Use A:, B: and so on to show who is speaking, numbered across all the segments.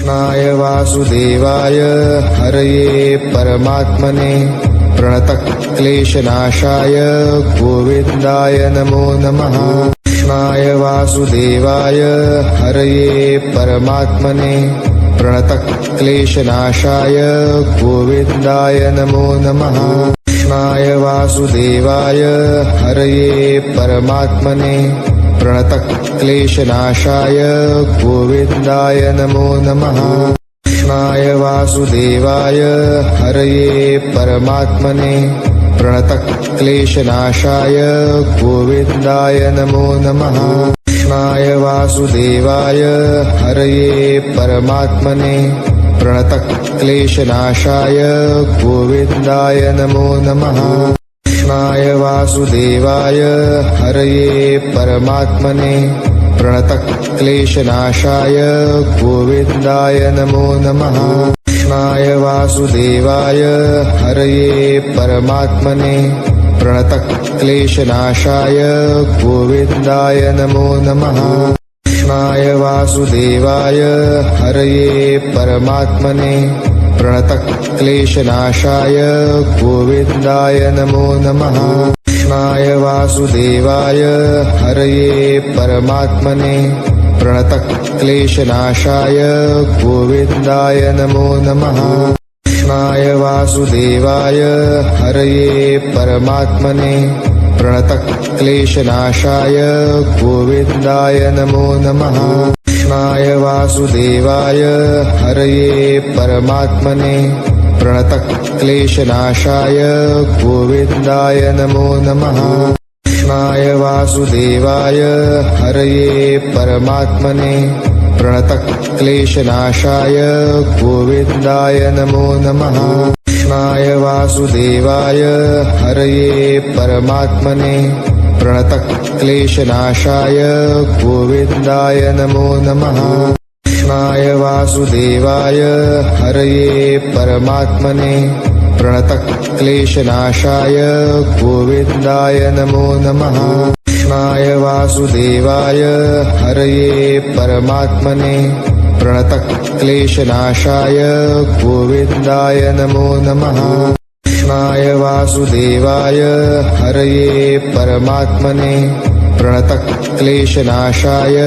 A: कृष्णाय वासुदेवाय हरये परमात्मने प्रणतक्लेशनाशाय गोविन्दाय नमो नमः। कृष्णाय वासुदेवाय हरये परमात्मने प्रणतक्लेशनाशाय गोविन्दाय नमो नमः। कृष्णाय वासुदेवाय हरये परमात्मने प्रणतक्लेशनाशाय गोविन्दाय नमो नमः। कृष्णाय वासुदेवाय हरये परमात्मने प्रणतक्लेशनाशाय गोविन्दाय नमो नमः। कृष्णाय वासुदेवाय हरये परमात्मने प्रणतक्लेशनाशाय गोविन्दाय नमो नमः। कृष्णाय वासुदेवाय हरये परमात्मने प्रणतक्लेशनाशाय गोविन्दाय नमो नमः। कृष्णाय वासुदेवाय हरये परमात्मने प्रणतक्लेशनाशाय गोविन्दाय नमो नमः। कृष्णाय वासुदेवाय हरये परमात्मने प्रणतक्लेशनाशाय गोविन्दाय नमो नमः। कृष्णाय वासुदेवाय हरये परमात्मने प्रणतक्लेशनाशाय गोविन्दाय नमो नमः। कृष्णाय वासुदेवाय हरये परमात्मने प्रणतक्लेशनाशाय गोविन्दाय नमो नमः। कृष्णाय वासुदेवाय हरये परमात्मने प्रणतक्लेशनाशाय गोविन्दाय नमो नमः। कृष्णाय वासुदेवाय हरये परमात्मने प्रणतक्लेशनाशाय गोविन्दाय नमो नमः। कृष्णाय वासुदेवाय हरये परमात्मने प्रणतक्लेशनाशाय गोविन्दाय नमो नमः। कृष्णाय वासुदेवाय हरये परमात्मने प्रणतक्लेशनाशाय गोविन्दाय नमो नमः। कृष्णाय वासुदेवाय हरये परमात्मने प्रणतक्लेशनाशाय गोविन्दाय नमो नमः। कृष्णाय वासुदेवाय हरये परमात्मने प्रणतक्लेशनाशाय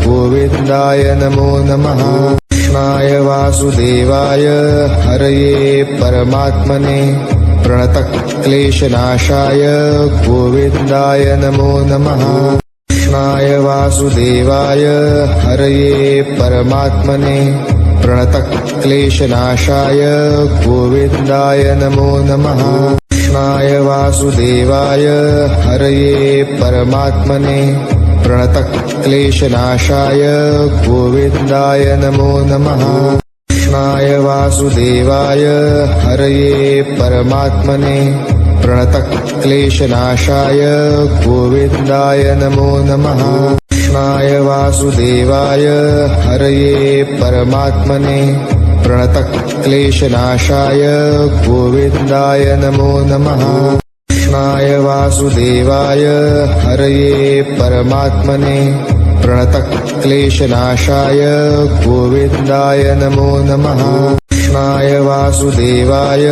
A: गोविन्दाय नमो नमः। कृष्णाय वासुदेवाय हरये परमात्मने प्रणतक्लेशनाशाय गोविन्दाय नमो नमः। कृष्णाय वासुदेवाय हरये परमात्मने प्रणतक्लेशनाशाय गोविन्दाय नमो नमः। कृष्णाय वासुदेवाय हरये परमात्मने प्रणतक्लेशनाशाय गोविन्दाय नमो नमः। कृष्णाय वासुदेवाय हरये परमात्मने प्रणतक्लेशनाशाय गोविन्दाय नमो नमः। कृष्णाय वासुदेवाय हरये परमात्मने प्रणतक्लेशनाशाय गोविन्दाय नमो नमः। कृष्णाय वासुदेवाय हरये परमात्मने प्रणतक्लेशनाशाय गोविन्दाय नमो नमः। कृष्णाय वासुदेवाय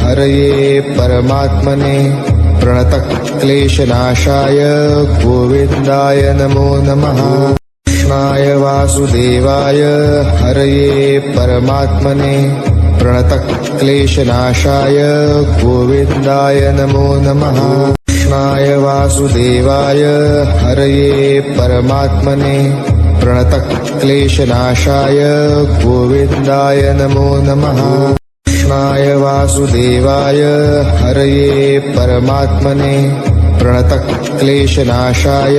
A: हरये परमात्मने प्रणतक्लेशनाशाय गोविन्दाय नमो नमः। कृष्णाय वासुदेवाय हरये परमात्मने प्रणतक्लेशनाशाय गोविन्दाय नमो नमः। कृष्णाय वासुदेवाय हरये परमात्मने प्रणतक्लेशनाशाय गोविन्दाय नमो नमः। कृष्णाय वासुदेवाय हरये परमात्मने प्रणतक्लेशनाशाय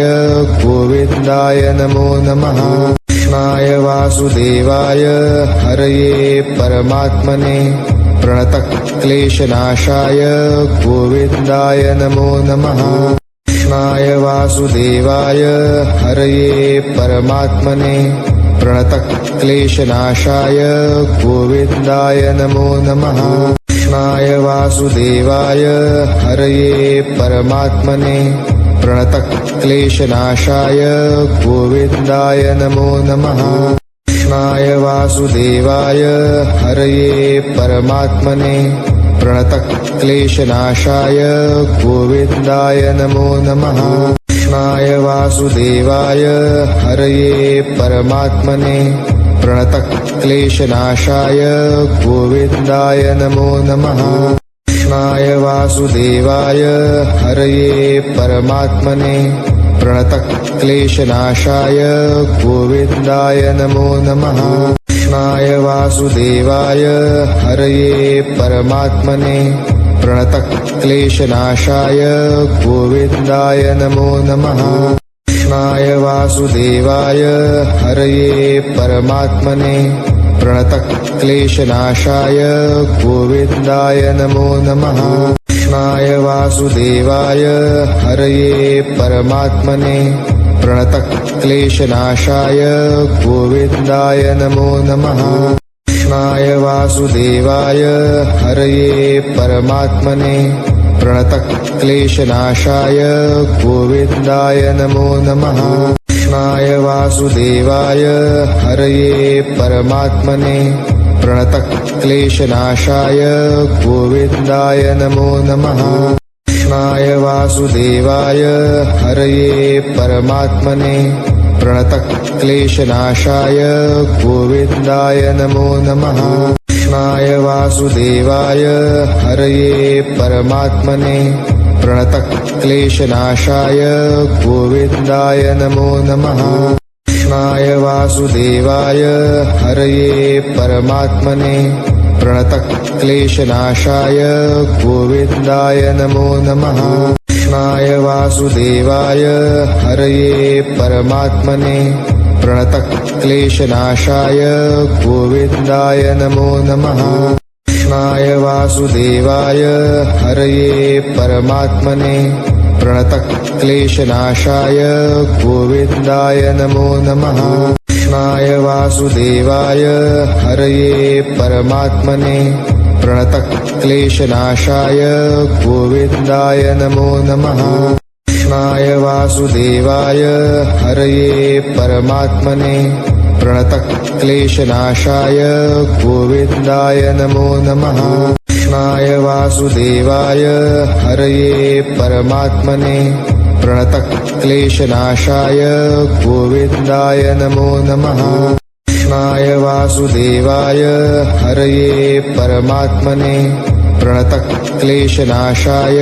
A: गोविन्दाय नमो नमः। कृष्णाय वासुदेवाय हरये परमात्मने प्रणतक्लेशनाशाय गोविन्दाय नमो नमः। कृष्णाय वासुदेवाय हरये परमात्मने प्रणतक्लेशनाशाय गोविन्दाय नमो नमः। कृष्णाय वासुदेवाय हरये परमात्मने प्रणतक्लेशनाशाय गोविन्दाय नमो नमः। कृष्णाय वासुदेवाय हरये परमात्मने प्रणतक्लेशनाशाय गोविन्दाय नमो नमः कृष्णाय वासुदेवाय हरये परमात्मने प्रणतक्लेशनाशाय गोविन्दाय नमो नमः कृष्णाय वासुदेवाय हरये परमात्मने प्रणतक्लेशनाशाय गोविन्दाय नमो नमः कृष्णाय वासुदेवाय हरये परमात्मने प्रणतक्लेशनाशाय गोविन्दाय नमो नमः कृष्णाय वासुदेवाय हरये परमात्मने प्रणतक्लेशनाशाय गोविन्दाय नमो नमः कृष्णाय वासुदेवाय हरये परमात्मने प्रणतक्लेशनाशाय गोविन्दाय नमो नमः कृष्णाय वासुदेवाय हरये परमात्मने प्रणतक्लेशनाशाय गोविन्दाय नमो नमः कृष्णाय वासुदेवाय हरये परमात्मने प्रणतक्लेशनाशाय गोविन्दाय नमो नमः कृष्णाय वासुदेवाय हरये परमात्मने प्रणतक्लेशनाशाय गोविन्दाय नमो नमः कृष्णाय वासुदेवाय हरये परमात्मने प्रणतक्लेशनाशाय गोविन्दाय नमो नमः कृष्णाय वासुदेवाय हरये परमात्मने प्रणतक्लेशनाशाय गोविन्दाय नमो नमः कृष्णाय वासुदेवाय हरये परमात्मने प्रणतक्लेशनाशाय गोविन्दाय नमो नमः कृष्णाय वासुदेवाय हरये परमात्मने प्रणतक्लेशनाशाय गोविन्दाय नमो नमः कृष्णाय वासुदेवाय हरये परमात्मने प्रणतक्लेशनाशाय गोविन्दाय नमो नमः कृष्णाय वासुदेवाय हरये परमात्मने प्रणतक्लेशनाशाय गोविन्दाय नमो नमः कृष्णाय वासुदेवाय हरये परमात्मने प्रणतक्लेशनाशाय गोविन्दाय नमो नमः कृष्णाय वासुदेवाय हरये परमात्मने प्रणतक्लेशनाशाय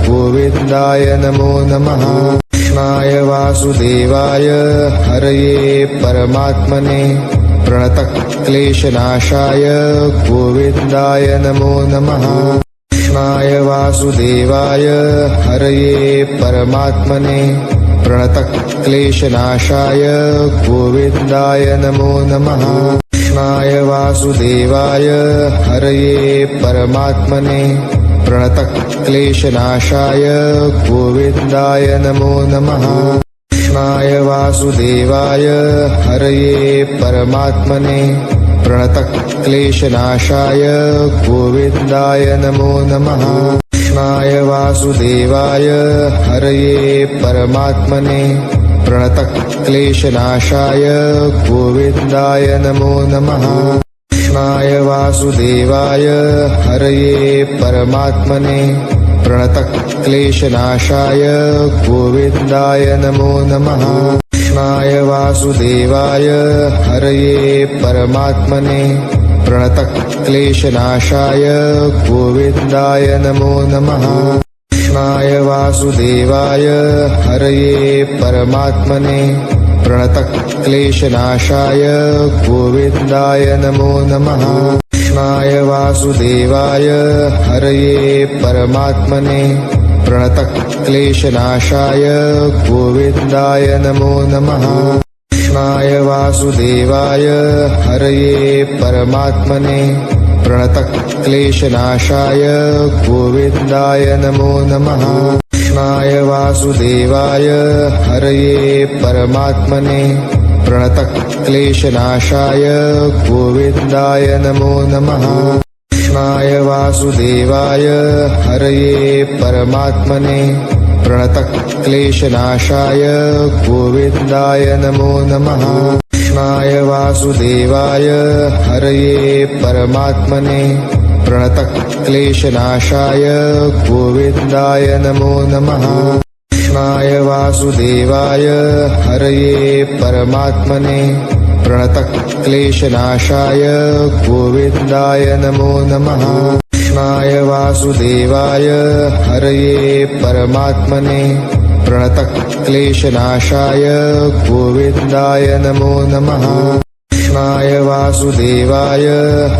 A: गोविन्दाय नमो नमः कृष्णाय वासुदेवाय हरये परमात्मने प्रणतक्लेशनाशाय गोविन्दाय नमो नमः कृष्णाय वासुदेवाय हरये परमात्मने प्रणतक्लेशनाशाय गोविन्दाय नमो नमः कृष्णाय वासुदेवाय हरये परमात्मने प्रणतक्लेशनाशाय गोविन्दाय नमो नमः कृष्णाय वासुदेवाय हरये परमात्मने प्रणतक्लेशनाशाय गोविन्दाय नमो नमः कृष्णाय वासुदेवाय हरये परमात्मने प्रणतक्लेशनाशाय गोविन्दाय नमो नमः कृष्णाय वासुदेवाय हरये परमात्मने प्रणतक्लेशनाशाय गोविन्दाय नमो नमः कृष्णाय वासुदेवाय हरये परमात्मने प्रणतक्लेशनाशाय गोविन्दाय नमो नमः कृष्णाय वासुदेवाय हरये परमात्मने प्रणतक्लेशनाशाय गोविन्दाय नमो नमः कृष्णाय वासुदेवाय हरये परमात्मने प्रणतक्लेशनाशाय गोविन्दाय नमो नमः कृष्णाय वासुदेवाय हरये परमात्मने प्रणतक्लेशनाशाय गोविन्दाय नमो नमः कृष्णाय वासुदेवाय हरये परमात्मने प्रणतक्लेशनाशाय गोविन्दाय नमो नमः कृष्णाय वासुदेवाय हरये परमात्मने प्रणतक्लेशनाशाय गोविन्दाय नमो नमः कृष्णाय वासुदेवाय हरये परमात्मने प्रणतक्लेशनाशाय गोविन्दाय नमो नमः कृष्णाय वासुदेवाय हरये परमात्मने प्रणतक्लेशनाशाय गोविन्दाय नमो नमः कृष्णाय वासुदेवाय हरये परमात्मने प्रणतक्लेशनाशाय गोविन्दाय नमो नमः कृष्णाय वासुदेवाय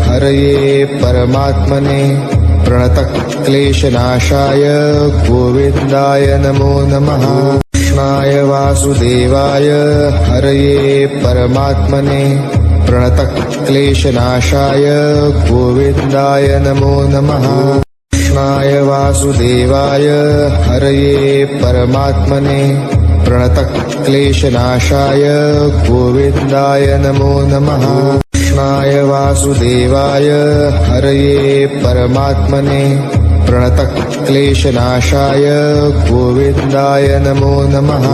A: हरये परमात्मने प्रणतक्लेशनाशाय गोविन्दाय नमो नमः कृष्णाय वासुदेवाय हरये परमात्मने प्रणतक्लेशनाशाय गोविन्दाय नमो नमः कृष्णाय वासुदेवाय हरये परमात्मने प्रणतक्लेशनाशाय गोविन्दाय नमो नमः कृष्णाय वासुदेवाय हरये परमात्मने प्रणतक्लेशनाशाय गोविन्दाय नमो नमः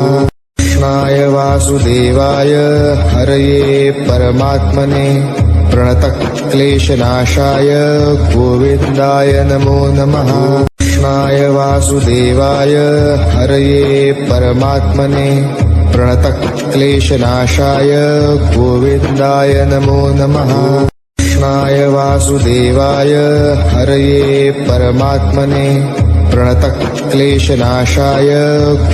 A: कृष्णाय वासुदेवाय हरये परमात्मने प्रणतक्लेशनाशाय गोविन्दाय नमो नमः कृष्णाय वासुदेवाय हरये परमात्मने प्रणतक्लेशनाशाय गोविन्दाय नमो नमः कृष्णाय वासुदेवाय हरये परमात्मने प्रणतक्लेशनाशाय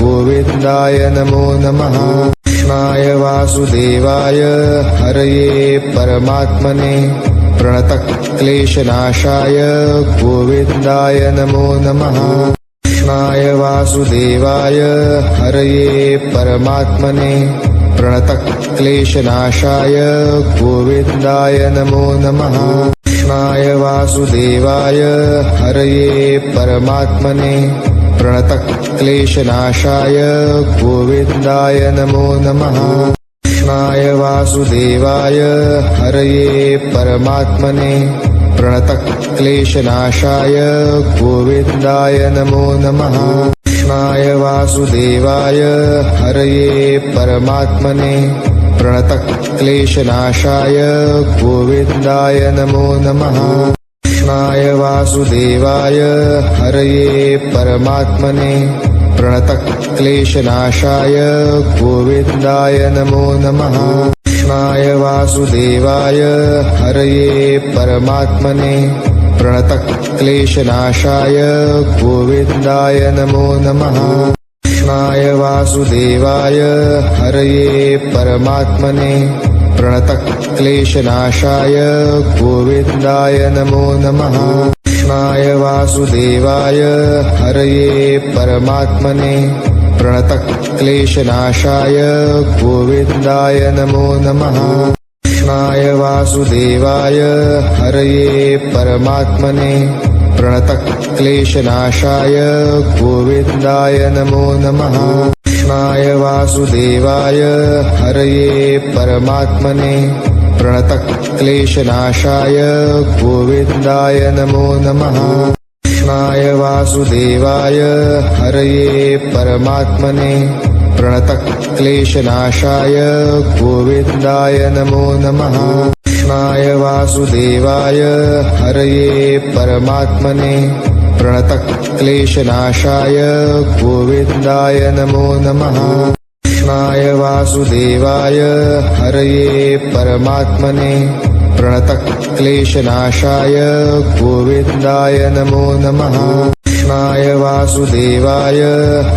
A: गोविन्दाय नमो नमः कृष्णाय वासुदेवाय हरये परमात्मने प्रणतक्लेशनाशाय गोविन्दाय नमो नमः कृष्णाय वासुदेवाय हरये परमात्मने प्रणतक्लेशनाशाय गोविन्दाय नमो नमः कृष्णाय वासुदेवाय हरये परमात्मने प्रणतक्लेशनाशाय गोविन्दाय नमो नमः कृष्णाय वासुदेवाय हरये परमात्मने प्रणतक्लेशनाशाय गोविन्दाय नमो नमः कृष्णाय वासुदेवाय हरये परमात्मने प्रणतक्लेशनाशाय गोविन्दाय नमो नमः कृष्णाय वासुदेवाय हरये परमात्मने प्रणतक्लेशनाशाय गोविन्दाय नमो नमः कृष्णाय वासुदेवाय हरये परमात्मने प्रणतक्लेशनाशाय गोविन्दाय नमो नमः कृष्णाय वासुदेवाय हरये परमात्मने प्रणतक्लेशनाशाय गोविन्दाय नमो नमः कृष्णाय वासुदेवाय हरये परमात्मने प्रणतक्लेशनाशाय गोविन्दाय नमो नमः कृष्णाय वासुदेवाय हरये परमात्मने प्रणतक्लेशनाशाय गोविन्दाय नमो नमः कृष्णाय वासुदेवाय हरये परमात्मने प्रणतक्लेशनाशाय गोविन्दाय नमो नमः कृष्णाय वासुदेवाय हरये परमात्मने प्रणतक्लेशनाशाय गोविन्दाय नमो नमः कृष्णाय वासुदेवाय हरये परमात्मने प्रणतक्लेशनाशाय गोविन्दाय नमो नमः कृष्णाय वासुदेवाय हरये परमात्मने प्रणतक्लेशनाशाय गोविन्दाय नमो नमः कृष्णाय वासुदेवाय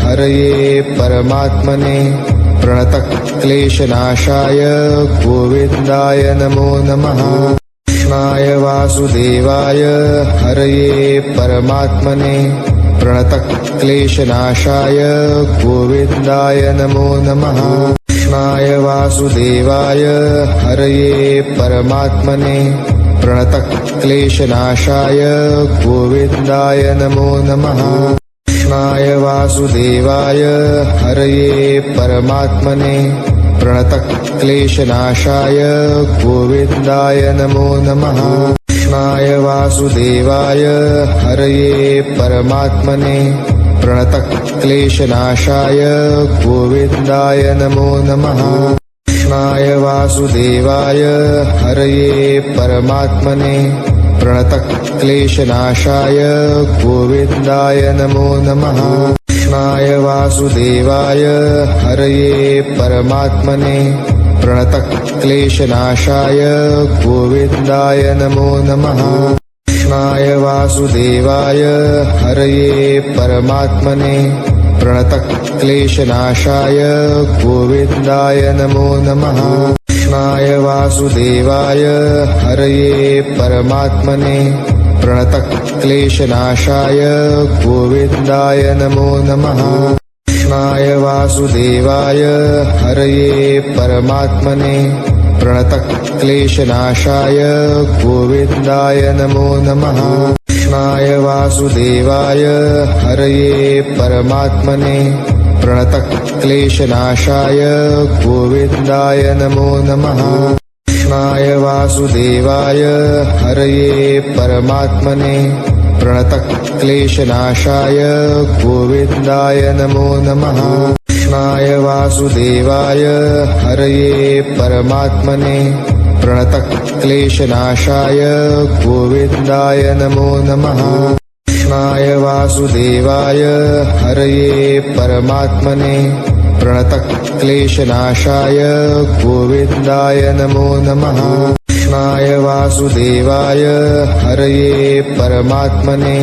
A: हरये परमात्मने प्रणतक्लेशनाशाय गोविन्दाय नमो नमः कृष्णाय वासुदेवाय हरये परमात्मने प्रणतक्लेशनाशाय गोविन्दाय नमो नमः कृष्णाय वासुदेवाय हरये परमात्मने प्रणतक्लेशनाशाय गोविन्दाय नमो नमः कृष्णाय वासुदेवाय हरये परमात्मने प्रणतक्लेशनाशाय गोविन्दाय नमो नमः कृष्णाय वासुदेवाय हरये परमात्मने प्रणतक्लेशनाशाय गोविन्दाय नमो नमः कृष्णाय वासुदेवाय हरये परमात्मने प्रणतक्लेशनाशाय गोविन्दाय नमो नमः। कृष्णाय वासुदेवाय हरये परमात्मने प्रणतक्लेशनाशाय गोविन्दाय नमो नमः। कृष्णाय वासुदेवाय हरये परमात्मने प्रणतक्लेशनाशाय गोविन्दाय नमो नमः। कृष्णाय वासुदेवाय हरये परमात्मने प्रणतक्लेशनाशाय गोविन्दाय नमो नमः। कृष्णाय वासुदेवाय हरये परमात्मने प्रणतक्लेशनाशाय गोविन्दाय नमो नमः। कृष्णाय वासुदेवाय हरये परमात्मने प्रणतक्लेशनाशाय गोविन्दाय नमो नमः। कृष्णाय वासुदेवाय हरये परमात्मने प्रणतक्लेशनाशाय गोविन्दाय नमो नमः। कृष्णाय वासुदेवाय हरये परमात्मने प्रणतक्लेशनाशाय गोविन्दाय नमो नमः। कृष्णाय वासुदेवाय हरये परमात्मने प्रणतक्लेशनाशाय गोविन्दाय नमो नमः। कृष्णाय वासुदेवाय हरये परमात्मने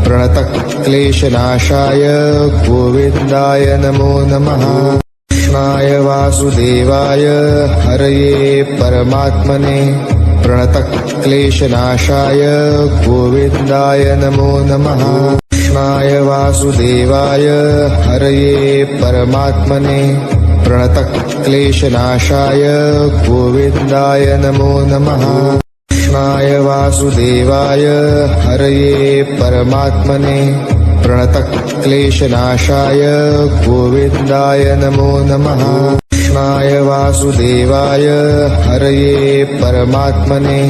A: प्रणतक्लेशनाशाय गोविन्दाय नमो नमः। कृष्णाय वासुदेवाय हरये परमात्मने प्रणतक्लेशनाशाय गोविन्दाय नमो नमः। कृष्णाय वासुदेवाय हरये परमात्मने प्रणतक्लेशनाशाय गोविन्दाय नमो नमः। कृष्णाय वासुदेवाय हरये परमात्मने प्रणतक्लेशनाशाय गोविन्दाय नमो नमः। कृष्णाय वासुदेवाय हरये परमात्मने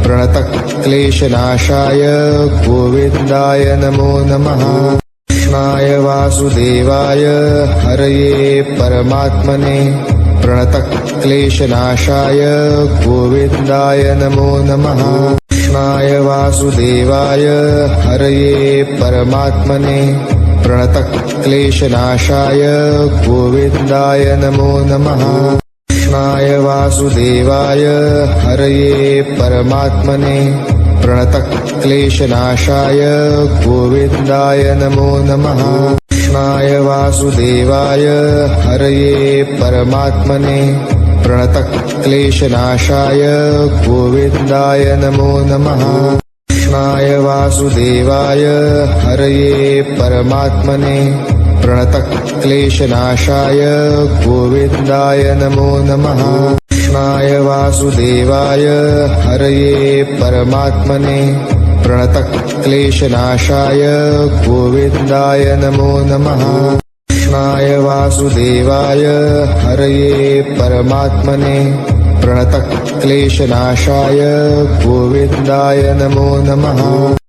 A: प्रणतक्लेशनाशाय गोविन्दाय नमो नमः। कृष्णाय वासुदेवाय हरये परमात्मने प्रणतक्लेशनाशाय गोविन्दाय नमो नमः। कृष्णाय वासुदेवाय हरये परमात्मने प्रणतक्लेशनाशाय गोविन्दाय नमो नमः। कृष्णाय वासुदेवाय हरये परमात्मने प्रणतक्लेशनाशाय गोविन्दाय नमो नमः। कृष्णाय वासुदेवाय हरये परमात्मने प्रणतक्लेशनाशाय गोविन्दाय नमो नमः। कृष्णाय वासुदेवाय हरये परमात्मने प्रणतक्लेशनाशाय गोविन्दाय नमो नमः। कृष्णाय वासुदेवाय हरये परमात्मने प्रणतक्लेशनाशाय गोविन्दाय नमो नमः। कृष्णाय वासुदेवाय हरये परमात्मने प्रणतक्लेशनाशाय गोविन्दाय नमो नमः।